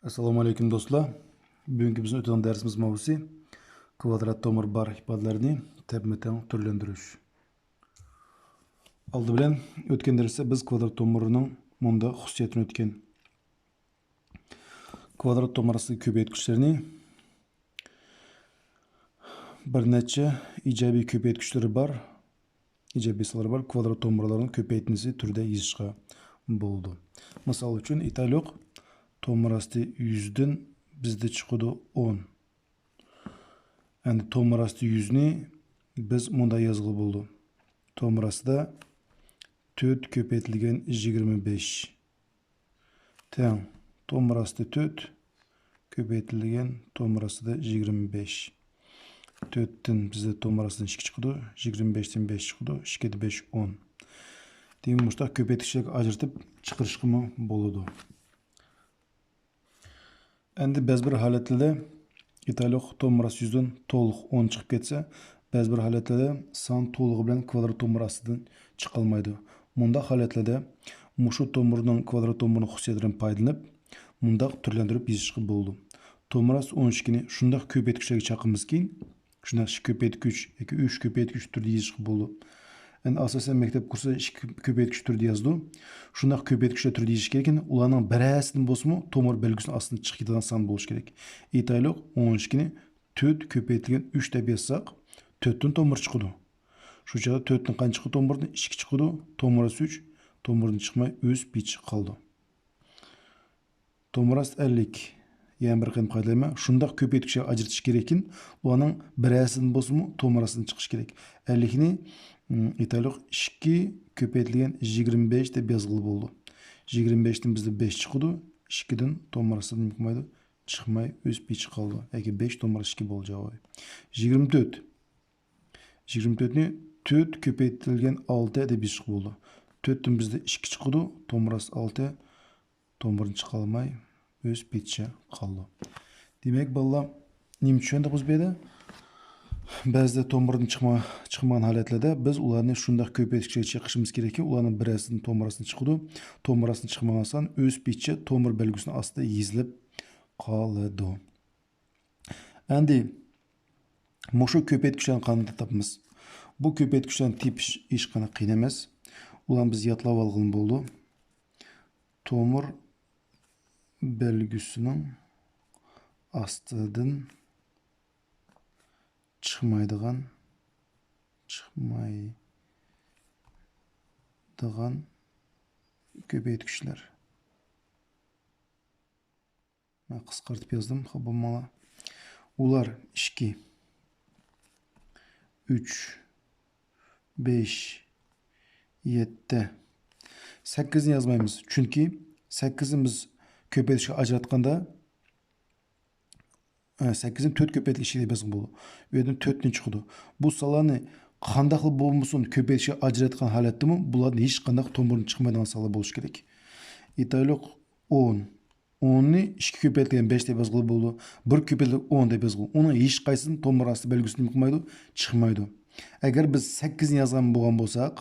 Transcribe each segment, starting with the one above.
Assalomu alaykum do'stlar. Bugungi bizning o'tgan darsimiz mavzusi kvadrat tomir bar ifodalarni tepma-teng turlantirish. Oldi bilan o'tgan darsda biz kvadrat tomirining bunda xususiyatini o'tgan. Kvadrat tomirasi ko'paytgichlarni bir necha ijobiy ko'paytgichlari bor. Ijobiy bor kvadrat tomirlarning ko'paytmasi turida yozishga bo'ldi. Misol uchun aytaylik, tomirasi 100 dan bizde chiqadi 10. Endi tomirasi 100 ni biz bunda yozg'ili bo'ldi. Tomirasida 4 ko'paytirilgan 25 teng tomirasida 4 ko'paytirilgan tomirasida 25. 4 dan bizde tomirasidan 2 chiqadi, 25 dan 5 chiqadi, 2 dan 5 10. Demak, mushta ko'paytgichlarga ajratib chiqarishga bo'ladi. Endi ba'zi bir holatlarda aytaylik, tomirasi 100 dan to'liq 10 chiqib ketsa, ba'zi bir holatlarda son to'lig'i bilan kvadrat tomirasidan chiqolmaydi. Bunda holatlarda mushu tomirning kvadrat tomirining xususiyatidan foydalanib, bunda turlantirib yozishga bo'ladi. Tomiras 12 ni shunday ko'paytgichlarga chaqirmizki, shunday ko'paytgich yoki 3 ko'paytgich turida yozishga bo'ladi. Endi asosan maktab kursi 2 ko'paytgich turida yozdi. Shunday ko'paytgichlar turida yozish kerak ekan, ularning birasidan bo'lsa-mu tomir belgisini ostida chiqadigan son bo'lishi kerak. Aytaylik, 12 ni 4 ko'paytirilgan 3 deb yozsak, 4 dan tomir chiqadi. Shu chog'da 4 dan qancha chiqadi tomirdan? 2 chiqadi. Tomiras 3, tomirdan chiqmay o'z pichi qoldi. Tomiras 50. Yani bir qanday qoidalama, shunday ko'paytgichlar ajratish kerak ekan, ularning birasidan bo'lsa-mu tomirasidan chiqish kerak. 50 ni aytaylik 2 ko'paytirilgan 25 deb yozg'ili bo'ldi. 25 dan bizda 5 chiqadi, 2 dan tomirasidan chiqmaydi, chiqmay o'z pichi qoldi. Yoki 5 tomiras 2 bo'ldi javob. 24. 24 ni 4 ko'paytirilgan 6 deb yozishga bo'ldi. 4 dan bizda 2 chiqadi, tomiras 6, tomirdan chiqa olmay o'z pichi qoldi. Demak, bolalar, nima tushundik biz bu yerda? Ba'zida tomirdan chiqmagan holatlarda biz ularni shunday ko'paytgichlarga chiqishimiz kerak ki, ularning birasidan tomirasidan chiqadi. Tomirasidan chiqmagan son o'z pichi tomir belgisining ostida yezilib qoladi. Endi mushu ko'paytgichlarni qanday topamiz? Bu ko'paytgichlarni tepish hech qanday qiyin emas. Ularni biz yodlab olgan bo'ldi. Tomir belgisining ostidan chiqmaydigan ko'paytgichlar. Men qisqartib yozdim, xo'p bo'lmala. Ular 2, 3, 5, 7, 8 ni yazmaymiz. Chunki 8 ni biz ko'paytgichga ajratganda 8 ni 4 ko'paytilishi deb yozgan bo'ldi. Bu yerdan 4 ni chiqadi. Bu sonlarni qanday qilib bo'lmasin ko'paytgichga ajratgan holatdami, bularning hech qanday tomirdan chiqmaydigan sonlar bo'lishi kerak. Aytaylik 10. 10 ni 2 ko'paytirilgan 5 deb yozgan bo'ldi. 1 ko'paytirilgan 10 deb yozgan. Uning hech qaysini tomir osti belgisini chiqmaydi, chiqmaydi. Agar biz 8 ni yozgan bo'lgan bo'lsak,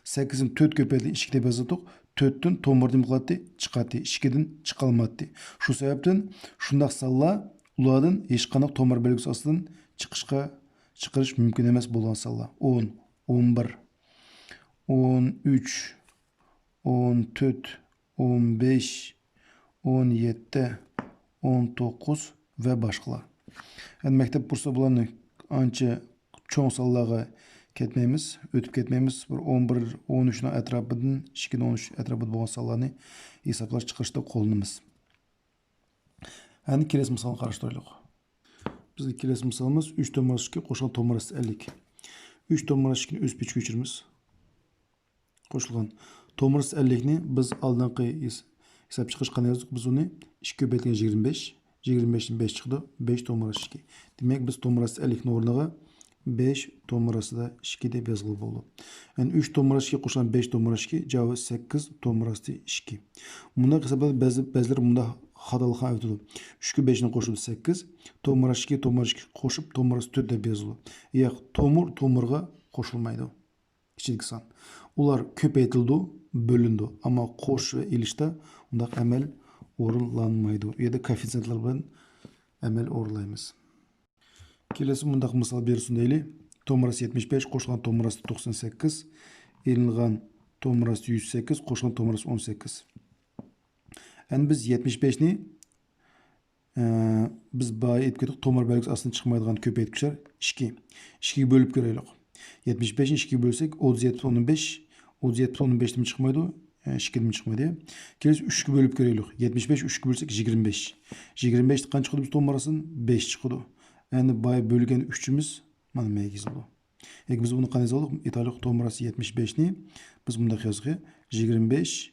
8 ni 4 ko'paytirilgan 2 deb yozdik, 4 dan tomirdan qiladi, chiqadi, 2 dan chiqa olmadi. Shu sababdan shunday sonlar ulardan hech qanday tomir belgisi ostidan chiqarish mumkin emas bo'lgan sonlar. 10, 11, 13, 14, 15, 17, 19 ve boshqalar. Endi maktab kursida bularni ancha cho'ng sonlarga ketmaymiz, o'tib ketmaymiz. Bir 11, 13 ning atrofidan, 2 13 atrofida bo'lgan sonlarni hisoblash chiqarishda qo'llanamiz. Endi kelasi misolni qarashtiraylik. Bizning kelasi misolimiz 3 tomiras 2 qo'shilgan tomiras 50. 3 tomiras 2 ni o'z pichiga ko'chiramiz. Qo'shilgan tomiras 50 ni biz oldingi hisob chiqarish qanday yozdik? Biz uni 2 ko'paytirilgan 25, 25 dan 5 chiqdi, 5 tomiras 2. Demak, biz tomiras 50 ning o'rniga 5 tomirasida 2 deb yozg'ili bo'ldi. Yani 3 tomiras 2 qo'shilgan 5 tomiras 2 javobi 8 tomirasida 2. Bunda hisoblab ba'zilar bunda xatolik aytadi. 3 ga 5 ni qo'shib 8, tomiras 2 qo'shib tomiras 4 deb yozildi. Yo'q, tomirga qo'shilmaydi. Kichik son. Ular ko'paytirildi, bölündü. Ama qo'sh va ilishda undaq amal орынланмайды. Ya da koeffitsiyentler bilen emel orlaymiz. Kelesi mundaq misal bersin deyli. Tomrası 75 qo'shgan tomrası 98, elingan tomrası 108 qo'shgan tomrası 18. Endi biz 75'ni biz bayi etip ketdik. Tomar belgisi aslında çıkmaydigan köpeytküçler 2. 2'yi bölüp göreylik. 75'ni 2'yi bölsek 37 15. 37 15'ten çıkmaydı. 2'den çıkmaydı. Kelesi 3'ü bölüp göreylik. 75 3'ü bölsek 25. 25 qancha çıkıdı biz tomarasın? 5 çıkıdı. Endi bayi bölgen 3'ümüz mana megiz bu. Eki biz bunu qanday yazalım? İtalik tomarası 75'ni biz bunda yazdık. 25.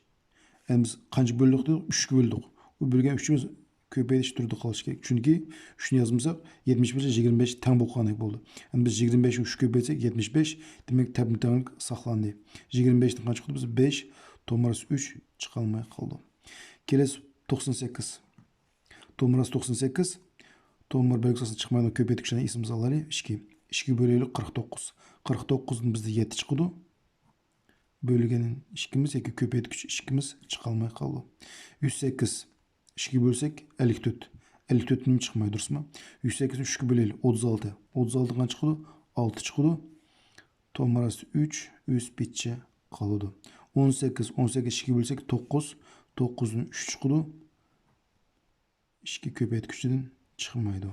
Endi biz qancha böldük dedik? 3'ü böldük. Bu bölgen 3'ümüz köpeytiş türde kalış gerek. Çünkü şunu yazmışsak 75 25 teng bolğanday boldu. Yani biz 25'i 3 köpeytsek 75 demek tenglik saklandı. 25'ten kaç çıktı? Biz 5 tomarası 3 çıkalmay kaldı. Kelesi 98. Tomarası 98. Tomar belgesası çıkmayan köpeytikçine isimiz alalım. 2. 2 bölüyle 49. 49'dan bizde 7 çıkıdı. Bölgenin 2'miz, 2 köpeytikçi 2'miz çıkalmay kaldı. 108. 2 bölsek 54. 54'ün çıkmayı duruz mu? 108'in 3'ü böleyle 36. 36'dan çıkıdı? 6 çıkıdı. Tomarası 3, 100 bitçe kalıdı. 18, 18 2 bölsek 9. 9'un 3 çıkıdı. 2 köpeytküçüden çıkmaydı.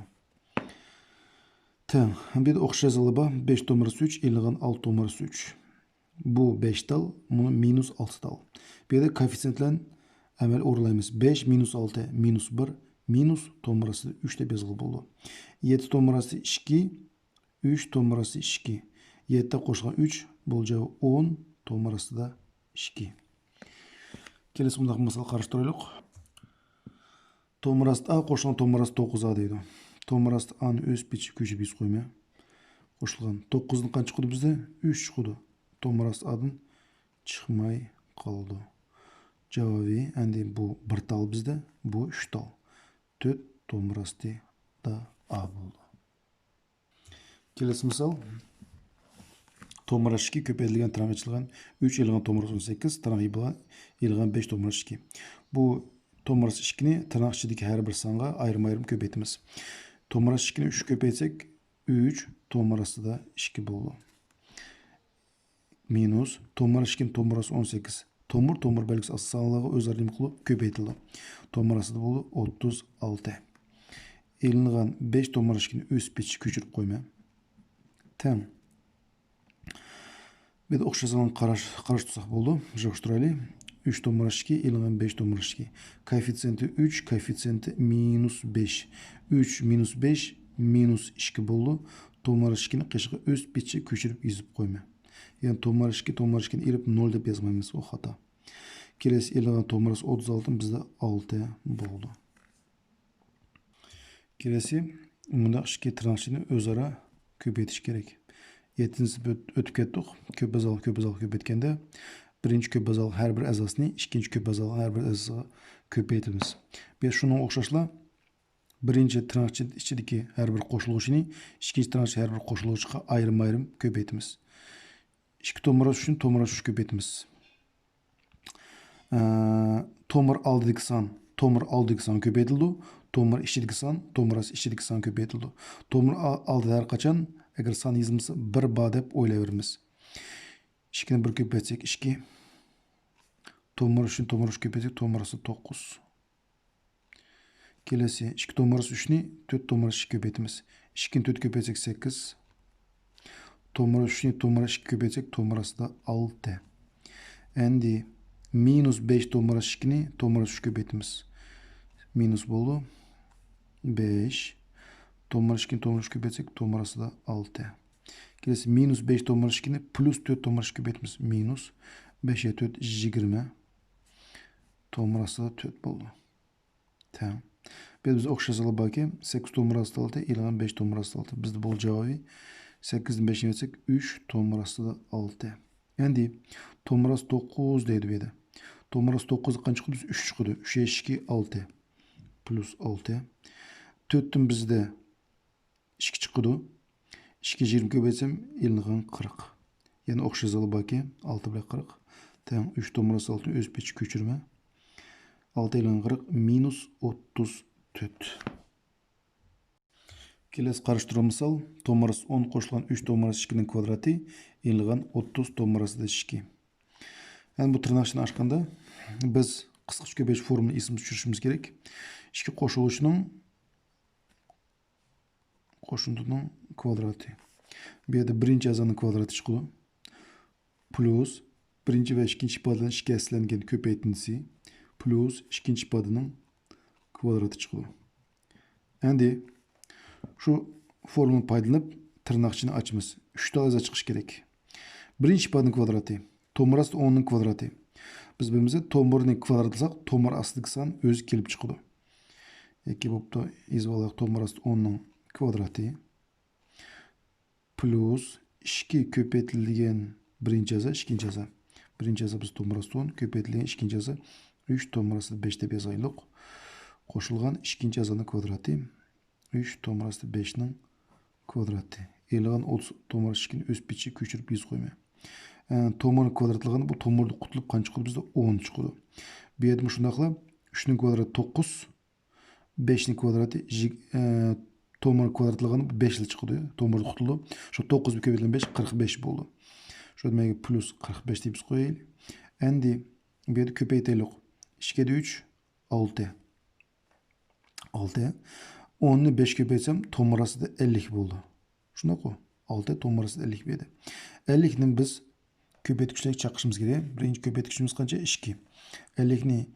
Tamam. Bir de okşa yazılı ba. 5 tomarası 3, ilgin 6 tomarası 3. Bu 5 dal, bunu minus 6 dal. Bir de koeffitsiyentlen emel orlaymiz. 5 minus 6 minus 1 minus tomarası 3 de bezgil boldu. 7 tomarası 2 3 tomarası 2. 7'de qo'shgan 3 bolacağı 10 tomarası da 2. Kelesi mundaq misal qarashtiraylik. Tomarası A qo'shgan tomarası 9A deydi. Tomarası A'nın öz piçi köşe biz qo'ymay qo'shilgan. 9'dan qancha chiqdi bizda? 3 chiqdi. Tomarası A'dan chiqmay qoldi. Cevabı endi bu 1 tal bizde, bu 3 tal. 4 tomarası da A oldu. Kelesi misal. Tomarası 2 köpeytilgan tırnak açılgan 3 ilgin tomarası 18 tırnak ilgin 5 tomarası 2. Bu tomarası 2'ni tırnak içindeki her bir sanga ayrım köpeytimiz. Tomarası 2'ni 3 köpeytsek 3 tomarası da 2 oldu. Minus tomarası 2'nin tomarası 18. Tomur belgisi asıl sağlığı öz arayım kılıp köpeytildi. Tomarası da oldu 36. Elingan 5 tomarası 2'ni öz piçi küçülüp koyma. Tamam. Bir de okşasalan qaraş tutsak boldu. Joqturaylı. 3 tomarası 2, elingan 5 tomarası 2. Koeffitsiyenti 3, koeffitsiyenti minus 5. 3 minus 5 minus 2 boldu. Tomarası 2'ni qışığı öz piçi küçülüp yüzüp koyma. Yani tomarası 2'ni irip 0 dep yazmaymiz, o hata. Kelesi elingan tomarası 36 bizde 6 boldu. Kelesi bunda 2 tırnakçını özara köpeytiş gerek. 7'nsi ötüp ketdik. Köp bazal köpetkende birinci köp bazal her bir azasını, ikinci köp bazal her bir azasını köpeytimiz. Biz şunun okşaşla birinci tırnakçı içindeki her bir qo'shiluvchini, ikinci tırnakçı her bir qo'shiluvchiga ayrım köpeytimiz. 2 tomarası üçün tomarası 3 köpeytimiz. Tomar aldidagi san köpeytildi. Tomar ichidagi san, tomarası ichidagi san köpeytildi. Tomar aldida her qachon agar san yozilmasa 1 ba deb o'ylayveramiz. 2'ni 1 köpeytsek 2. Tomar üçün tomar 3 köpeytsek tomarası 9. Kelesi 2 tomarası 3'ni 4 tomarası 2 köpeytimiz. 2'ni 4 köpeytsek 8. Tomarası 3'ni tomarası 2 köpeytsek tomarası da 6. Endi minus 5 tomarası 2'ni tomarası 3 köpeytimiz. Minus boldu 5. Tomarası 2'ni tomarası 3 köpeytsek tomarası da 6. Kelesi minus 5 tomarası 2'ni plus 4 tomarası 3 köpeytimiz. Minus 5'e 4 20. Tomarası da 4 boldu. Tamam. Biz okşasalı bakayım. 8 tomarası da 6, ilan 5 tomarası da 6. Bizde bol cevabı 8'den 5'ini etsek 3 tomarası da 6. Endi tomarası 9 deydi beyde. Tomarası 9'da qancha chiqdi? 3 chiqdi. 3'e 2 6 plus 6. 4'tün bizde 2 chiqdi. 2 20 köpeytsem ilan 40. Yani okşasalı bakayım. 6 bilan 40. Tamam. 3 tomarası 6 öz peçi köçürme. 6 елен 40 минус 34. Келесі қарыштыру мысал. Томырыс 10 қошылған 3 томырыс 2-нің квадраты еліған 30 томырысы да 2. Ән бұл тырнақшыны ашқанда біз қысқыш көпеш формулы есіміз жүрішіміз керек. 2 қошылышының қошындының квадраты. Беді бірінші азаның квадраты шықылы. Плюс бірінші вә ішкінші падының ішке әсіленген көпейтіндісі. Плюс ішкінші падының квадраты шықылы. Әнде şu formunu paydalanıp tırnakçını açımız. 3 tane çıkış gerek. Birinci padının kvadratı. Tomurası 10'un kvadratı. Biz birimize tomurunu kvadratlasak tomur aslık san özü kelip çıkıdı. Eki bopta izvalak tomurası 10'un kvadratı. Plus 2 köpeytilgen birinci yaza, ikinci yaza. Birinci yaza biz tomurası 10, köpeytilgen ikinci yaza 3 tomurası 5'te 5 aylık. Koşulgan ikinci yazanın kvadratı. 3 tomurası 5'nin kvadratı. Еліған 30 tomur 2'nin öz piçi köçürüp 100 koyma. Tomurun kvadratlığını bu tomurdu kutulup kan çıkıdı bizde 10 çıkıdı. Bir yedim şundakla 3'nin kvadratı 9. 5'nin kvadratı tomurun kvadratlığını 5 yıl çıkıdı. Tomurdu kutulu. Şu 9 bir köpetilen 5 45 oldu. Şu demek plus 45 deyip koyayım. Endi bir yedim köpeytelik. 2'de 3 6. 6. 10'nu 5 köpeytsem tomurası da 50 oldu. Şuna koy. 6 tomurası da 50 bedi. 50'nin biz köpeytkişleri çakışımız gerek. Birinci köpeytkişimiz kanca 2. 50'ni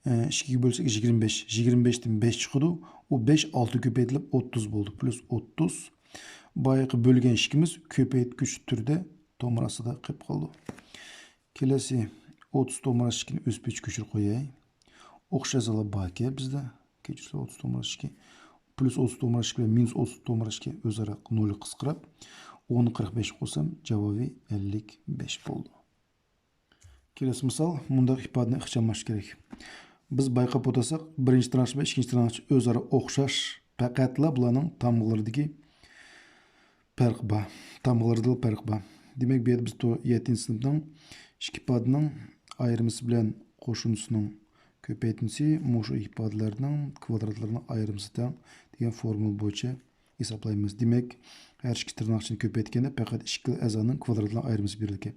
2'ye bölsek 25. 25'ten 5 çıkıdı. O 5 6 köpeytilip 30 oldu. Plus 30. Bayakı bölgen 2'miz köpeytkiş türde tomurası da kıp kaldı. Kelesi 30 tomurası 2'nin öz peç köşür koyayım. Okşazalı baki bizde. Keçirse 30 tomurası 2. Plus 30 tomurası 2 ve minus 30 tomurası 2 özara 0'ı kıskırap 10'u 45 koysam cevabı 55 oldu. Kelesi misal mundaq ifadəni ixcamlaş gerek. Biz bayqap otasak birinci tırnaqçı ve ikinci tırnaqçı özara oxşaş faqatla bularning tamgılardagi farq bor. Tamgılardagi farq bor. Demek bu biz 7. sınıfdan iki ifadenin ayrımısı bilen qo'shunisining köpeytintisi muşu ifadelerinin kvadratlarının ayrımısı da degan formül boyunca hesaplaymiz. Demek her iki tırnaqçını köpeytkende faqat iki azanın kvadratlarının ayrımısı berilgan.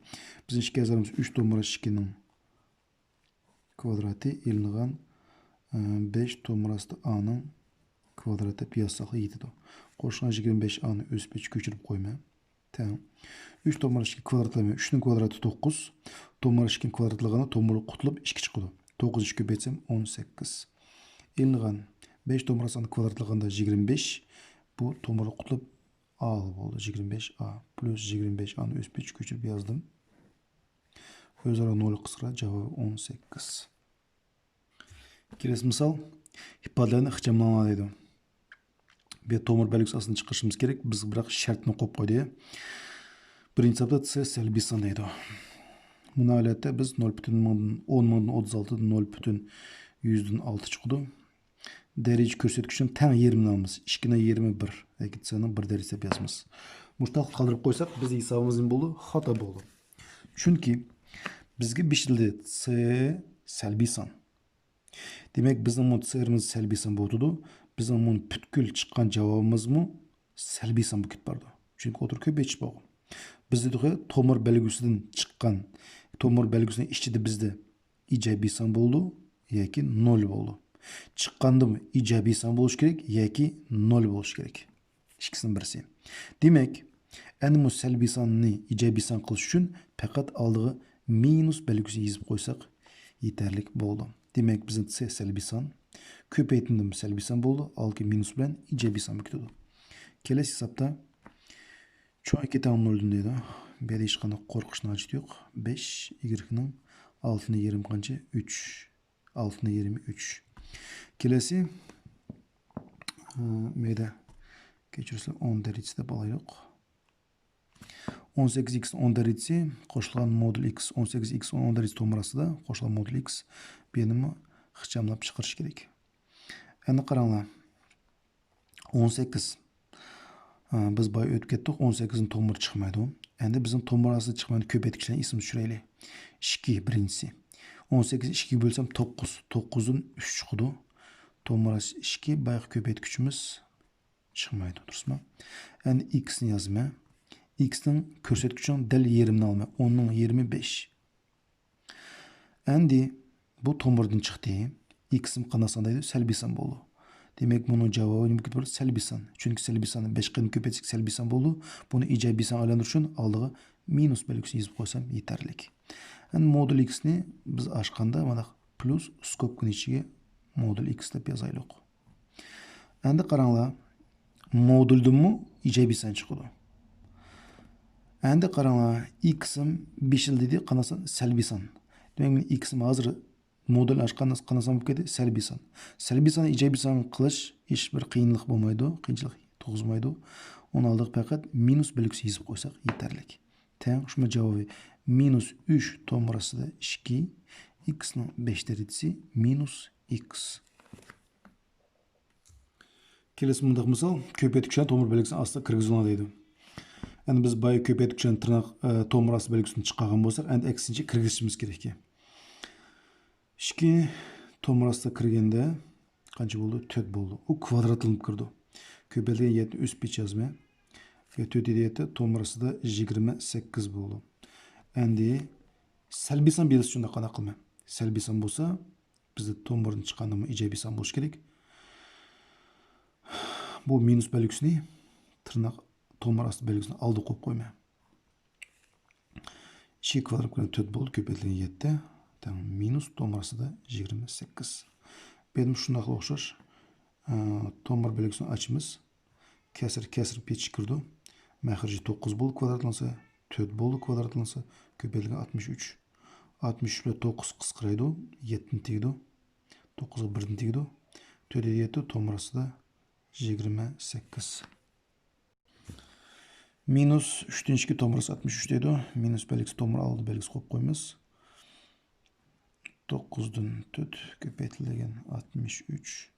Bizim iki azanımız 3 tomura 2'nin kvadratı elingan 5 tomurası a'nın kvadratı piyasaklı yetidi. Qo'shgan 25 a'nı öz peç köçürüp koyma. Tamam. 3 tomura 2 kvadratlama 3'nin kvadratı 9. Tomura 2'nin kvadratlığına tomuru qutulup 2 çıkıdı. 9 2 köpeytsem 18. Elingan 5 tomurasının kvadratlığında 25. Bu tomuru qutulup a oldu. 25a plus 25 a'nı öz peç köçürüp yazdım. Özara 0 kısra cevabı 18. Kelesi misal ifadelerini ixchamlama deydi. Bir tomur belgisi aslında çıkışımız gerek. Biz bırak şartını qo'yib qo'ydik. Birinci hesapta C selbiy san deydi. Buna aletde biz 10.000'dan 36'dan 0.100'dan 6 çıkdı. Derece ko'rsatkichini teng 20'ni alamiz. 2'ni 21. Yoki C'ni 1 derece deb yozamiz. Mushtoq qoldirib qo'ysak, biz hisobimiz nima bo'ldi? Xato bo'ldi. Chunki bizga berildi C selbiy san. Demek bizim bu C'imiz selbiy san bo'ldi. Bizim bunun butkul chiqqan javobimizmi selbiy san bo'lib ketdi. Chunki o'tir ko'paytirish bo'lgan. Bizde de tomur belgisinden çıkan tomur belgisinin içinde bizde icabi san bo'ldi yoki 0 bo'ldi. Çıkkanda mı icabi san bo'lish kerak yoki 0 bo'lish kerak. İkisining birisi. Demek endi bu selbiy sanni icabi san qilish uchun faqat oldiga minus belgisini yozib qo'ysak yeterli bo'ldi. Demek bizim C selbiy san ko'paytindim selbiy san bo'ldi. Alki minus bilan icabi san bo'ldi. Kelesi hesapta çoğun 2 tamamlıyordun deydi. Bir de hiç qanday qo'rqishning hojati yo'q. 5 y'ning 6'ını 20 qancha 3. 6'ını 23. Kelesi meyda keçirsa 10 derecede balayıq. 18x 10 derecesi qo'shilgan modul x 18x 10 derece tomurası da qo'shilgan modul x benim ixchamlab chiqarish kerak. Endi qaranglar. 18 biz boya o'tib ketdik 18'in tomuri chiqmaydi. Endi bizim tomurası chiqmaydi ko'paytkichlarning ismini tushiraylik. 2 birinchisi. 18 2'ye bölsem 9. 9'un 3 çıkıdı. Tomurası 2 bayaq köpeytküçümüz çıkmaydı. Durusma. Yani x'ni yazma. X'nin körsetküçünün del yerimini alma. 10'un 25. Endi bu tomurdan çıktı. X'im qanasandaydı. Selbi san bolu. Demek bunun cevabı ne bu? Selbi san. Çünkü selbi sanı 5 qını köpetsek selbi san bolu. Bunu icabi san alanır için aldığı minus belgisi yazıp koysam yeterlik. Yani modul x'ni biz açqanda mana plus skopkun içiga modul x deb yazaylık. Endi qaranglar. Moduldunmu icabi san çıkıdı. Endi qaranglar. X'im 5 yıl dedi qanasan selbi san. Demek x'im hazır modul açqanda qanasan bu kedi selbi san. Selbi san icabi san qilish hiç bir qiyinlik bo'lmaydi, qiyinchilik tug'izmaydi. Onu aldık fakat minus belgisi yazıp koysak yeterlik. Teng şuna cevabı minus 3 tomurası da 2 x'nin 5 derecesi minus x. Kelesi mundaq misal köpeytküçen tomur belgisini asla kırgızılına deydi. Yani biz bayı köpeytküçen tırnak tomurası belgisini çıkargan bolsak, endi eksince kırgızışımız gerek ki. 2 tomurası da kırgende qancha bo'ldi? 4 bo'ldi. U kvadratlanib kirdi. Köpeytgen 7 üst piç yazma. 4 7 tomurası da 28 bo'ldi. Endi salbiy san belgisi shunda qanaqa qilma. Salbiy san bo'lsa, bizda tomurdan chiqqanimi ijobiy san bo'lishi kerak. Bu minus belgisini tırnak tomurası belgisini aldı qo'yib qo'yma. 2 kvadrat bilan 4 bo'ldi, köpeytgen 7. Tamam, minus tomurası da 28. Benim şundaqla o'xshash tomur belgisini açımız. Kesir peç kirdi. Mahrici 9 bo'ldi kvadratlansa, 4 bo'ldi kvadratlansa, köpeytgen 63. 63 ile 9 qisqaraydi, 7 tegdi. 9'a 1 tegdi. 4 7 tomurası da 28. Minus 3'ten 2 tomurası 63 deydi. Minus belgisi tomur aldı belgisi qo'yib qo'ymiz. 9'dan 4 köpeytilgen 63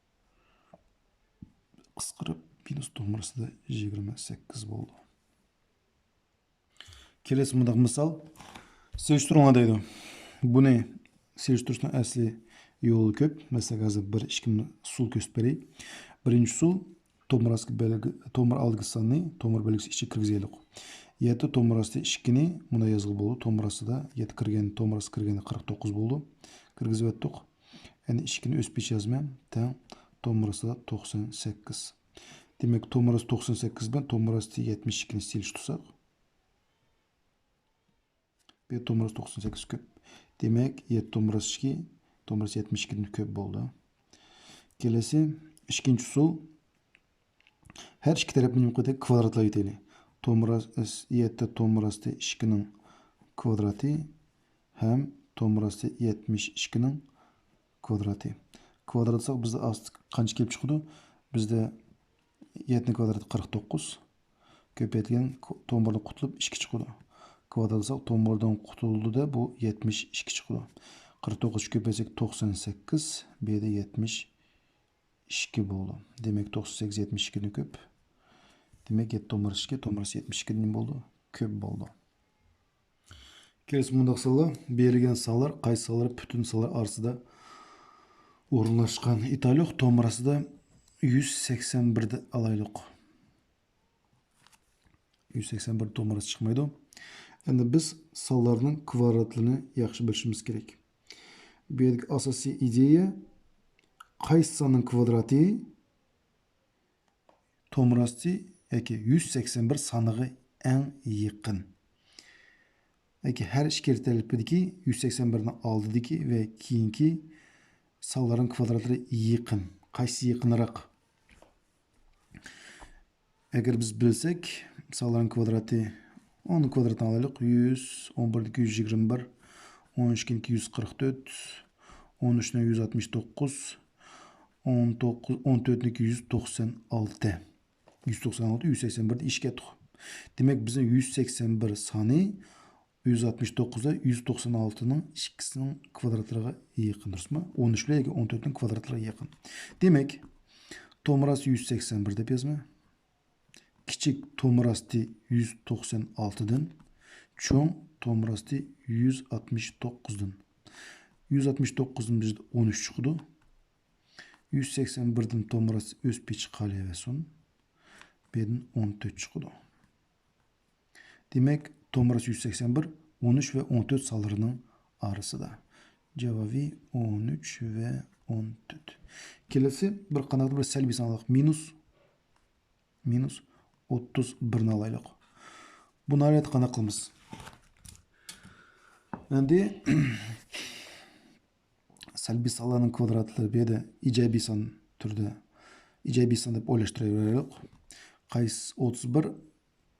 qisqirib minus tomurası da 28 bo'ldi. Kelesi mundaq misal selishtirma deydi. Bu ne? Selishtirishning asli yo'li ko'p. Masalan, hozir bir ishkimni usul ko'rsatib beray. Birinchi usul tomur algısını tomur belgisi içi kirgizaylik. 7 tomurası 2 ni buna yazılı bo'ldi. Tomurası da 7 kirgen tomurası kirgeni 49 bo'ldi. Kirgizib etdik. Yani 2 ni o'z pech yazmam. Teng tomurası da 98. Demek tomurası 98 bilan tomurası 72 ni selishtirsak, bir tomurası 98 köp. Demek 7 tomurası 2, tomurası 72 ni köp bo'ldi. Kelesi ikinci usul. Her iki tarafını yukarıda kvadratla yutaylı. Tomurası 7 tomurası 2'nin kvadratı hem tomurası 72'nin kvadratı. Kvadratsak bizde astık qancha kelib chiqdi? Bizde 7'nin kvadratı 49. Köpeytgen tomurdan qutulib 2 chiqdi. Kvadratsak tomurdan qutuldu da bu 72 chiqdi. 49 köpeytsek 98, bir de 72 bo'ldi. Demek 98 72 ni köp. Demek 7 tomurası 2, tomurası 72 ni bo'ldi, köp bo'ldi. Kelesi mundaq sallar, berilgen sallar, qaysi sallar bütün sallar arasida o'rinlashgan italiq tomurası da 181 de alaylık. 181 tomurası çıkmaydı. Endi biz sallarning kvadratlarini yaxshi bilishimiz kerak. Bu yerdagi asosiy ideya qaysi sonning kvadrati tomurasi yoki 181 soniga eng yaqin. Yoki har ikki tarafidagi 181 ni oldidagi va keyingi sonlarning kvadratlari yaqin. Qaysi yaqinroq? Agar biz bilsak, sonlarning kvadrati 10 kvadratını alaylik. 100, 11'deki 121, 12'deki 144, 13'deki 169, 14'deki 196. 196, 181'de iş getdik. Demek bizim 181 sani 169'da 196'nın ikisinin kvadratlarına yakındır. 13 ile 14'ün kvadratlarına yakın. Demek tomurası 181 dep yazma. Kiçik tomurası 196'dan, çoğun tomurası 169'dan. 169'un bizde 13 çıkıdı. 181'din tomrası öspey çıkalıversin. Bedin 14 çıkıdı. Demek tomrası 181, 13 ve 14 salarının arasıda. Cevabı 13 ve 14. Kelesi bir kanatlı bir selbi sanalık minus 31'ni alaylık. Bunu alet kanakımız. Endi selbi salanın kvadratları bir de icabi san türde icabi san deb o'ylashtiraylik. Qaysi 31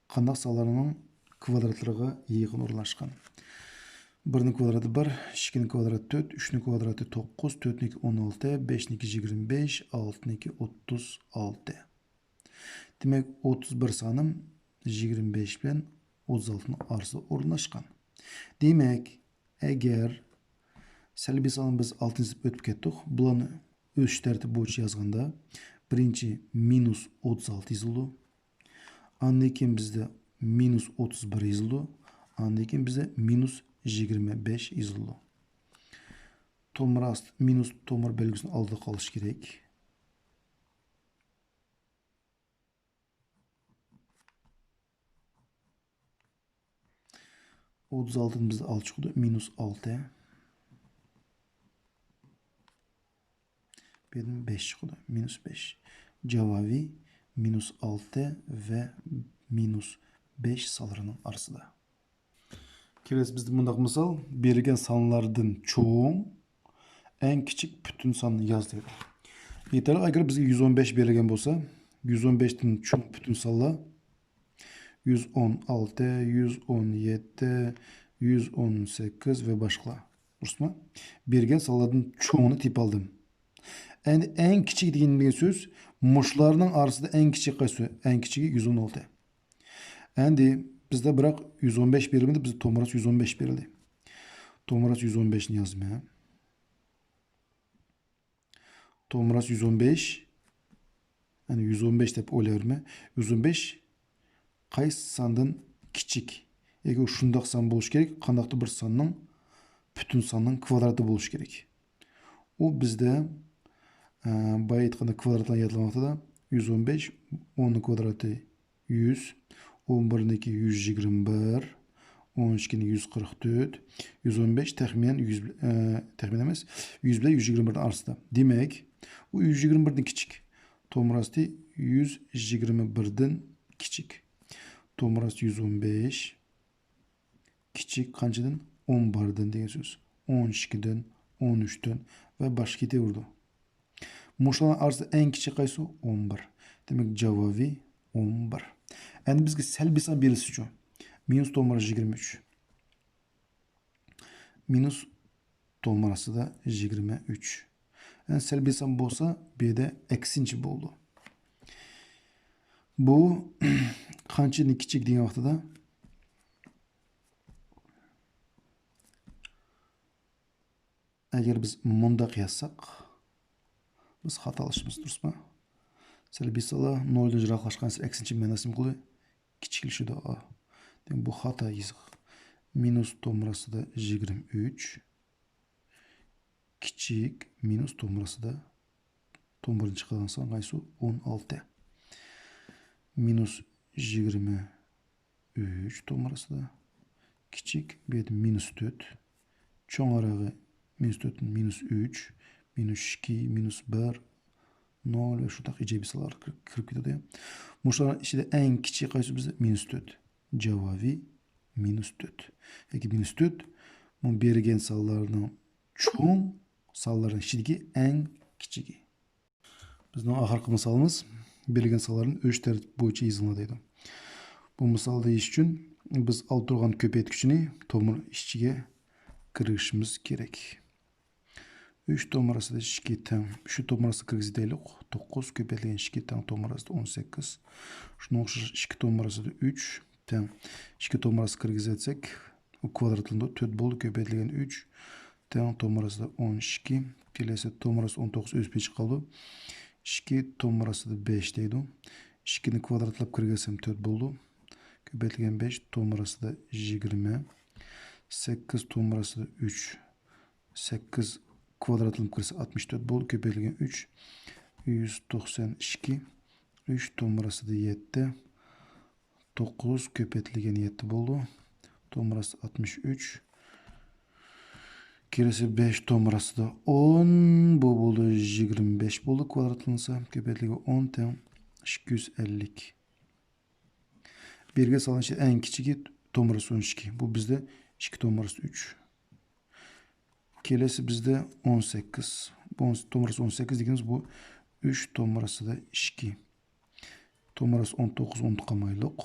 qandaq salarının kvadratlarına yığın orlaşkan. 1'nin kvadratı 1, 2'nin kvadratı 4, 3'nin kvadratı 9, 4'niki 16, 5'niki 25, 6'niki 36. Demek 31 sanım 25 bilen 36'nın arasında orlaşkan. Demek eğer selbi sanım biz 6. sınıf ötüp kettik. Bularni ölçü tertibi boyunca yazganda birinci minus 36 yazıldı. Andan keyin bizde minus 31 yazıldı. Andan keyin bizde minus 25 yazıldı. Tomur minus tomur belgisinin aldıda kalış gerek. Otuz altının bizde 6 çıktı. Minus 6. Benim 5 çıktı. Minus 5. Cevabı minus 6 ve minus 5 salarının arasında. Kelesi bizde mundaq misal berilgen sanlardan çoğun en küçük bütün sanını yaz deydi. Yeterli agar bizga 115 berilgen bolsa, 115'ten çoğun bütün sanlar 116, 117, 118 ve başka. Durustmu? Bergen sanlardan çoğunu tip aldım. Endi en küçük degan söz muşlarının arasında en küçük qaysi? En küçüğü 116. Endi bizde bırak 115 berilmedi, bizde tomurası 115 berildi. Tomurası 115'ni yazmaya. Tomurası 115. Yani 115 dep o'ylayverme. 115 qaysi sandan kichik? Eğer şundaq san bo'lish kerak, qandaqdir bir sanning bütün sanning kvadrati bo'lish kerak. O bizde boya aytganda kvadratlarni yodlamoqda da 115, 10'ning kvadratı 100, 11'niki 121, 12'nin 144, 115 təxminən 100 təxmin emas 100 bilan 121'in arasında. Demek bu 121'den kiçik. Tomurası 121'den kiçik. Tomurası 115 kiçik qanchadan 11'den degan söz. 12'den, 13'ten ve başka ketaverdi. Muşların arasında en kiçik qaysi? 11. Demek cevabı 11. Endi bizga salbiy san berilsa uchun minus to'g'ri 23. Minus to'g'risi da 23. Yani salbiy san bo'lsa, bu yerda eksinchi bo'ldi. Bu qanchani kichik degan vaqtida agar biz mundaq yozsak, biz xatolashimiz, durustmi? Salbiy sanlar 0 dan yiroqlashgan sari eksinchi ma'nosini qiladi. Kichiklashadi. Demak, bu xato yoziq. Minus to'g'risida 23. Kichik minus to'g'risida to'g'rini chiqargan son qaysi? 16. Minus 23 to'g'risida kichik bu yerda minus 4. Cho'ng'arog'i minus 4 minus 3, minus 2, minus 1, 0 ve şuradaq ijobiy sanlar kirib ketadi. Mushlarning ichida eng kichik qaysi bizda? Minus 4. Cevabı minus 4. Peki minus 4 bu berilgan sanlarning cho'ng sanlarning ichidagi eng kichigi. Bizning oxirgi misolimiz berilgan sanlarning o'ch tartibi bo'yicha yoziladi deydi. Bu misolda deyish uchun biz olib turgan ko'paytgichni tomir ichiga kirgizishimiz kerak. 3 to'g'risida 2 teng. Shu to'g'risida kirgizaylik. 9 ko'paytirilgan 2 teng to'g'risida 18. Shunga o'xshash 2 to'g'risida 3 teng. 2 to'g'risida kirgizatsak, u kvadratlanda 4 bo'ldi, ko'paytirilgan 3 teng to'g'risida 12. Kelasi to'g'risida 19 o'sib chiqadi. 2 to'g'risida 5 deydi. 2 ni kvadratlab kirgizsam 4 bo'ldi. Ko'paytirilgan 5 to'g'risida 20. 8 to'g'risida 3. 8 kvadratlanıp kirse 64 boldu. Köpeytilgen 3. 192. 3 tomurası da 7. 9 köpeytilgen 7 boldu. Tomurası 63. Kiresi 5 tomurası da 10. Bu boldu 25 boldu kvadratlansa. Köpeytilgen 10 ten 250. Birge salan şey en kiçigi tomurası 12. Bu bizde 2 tomurası 3. Kelesi bizde 18. Bu tomurası 18 degeniz bu 3 tomurası da 2. Tomurası 19 unutkamaylık.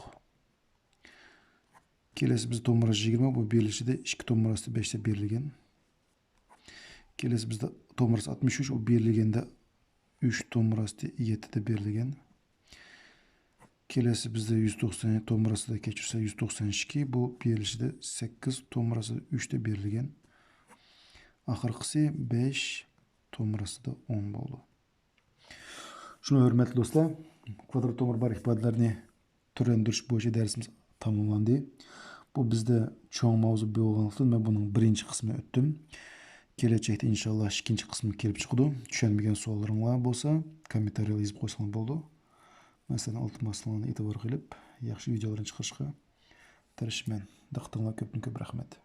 Kelesi bizde tomurası 20. Bu birleşi de 2 tomurası da 5'te birligen. Kelesi bizde tomurası 63. O birligende 3 tomurası da 7'de birligen. Kelesi bizde 190 tomurası da geçirse 192. Bu birleşi de 8 tomurası da 3'te birligen. Ahırkısı 5 tomurası da 10 boldu. Şunu hürmetli dostlar, kvadrat tomur bar ifadelerini türendiriş boyunca dersimiz tamamlandı. Bu bizde çoğun mavzu bolğanlıktан ben bunun birinci kısmını öttüm. Gelecekte inşallah ikinci kısmı kelip çıkıdı. Düşenmegen suallaryňlar bolsa, kommentariýa ýazyp goýsaňlar boldy. Mesela alt maslagyny etibar kılıp, yaxşı videoların çıkışıga tirişmen. Diqqatyňizge köp rahmet.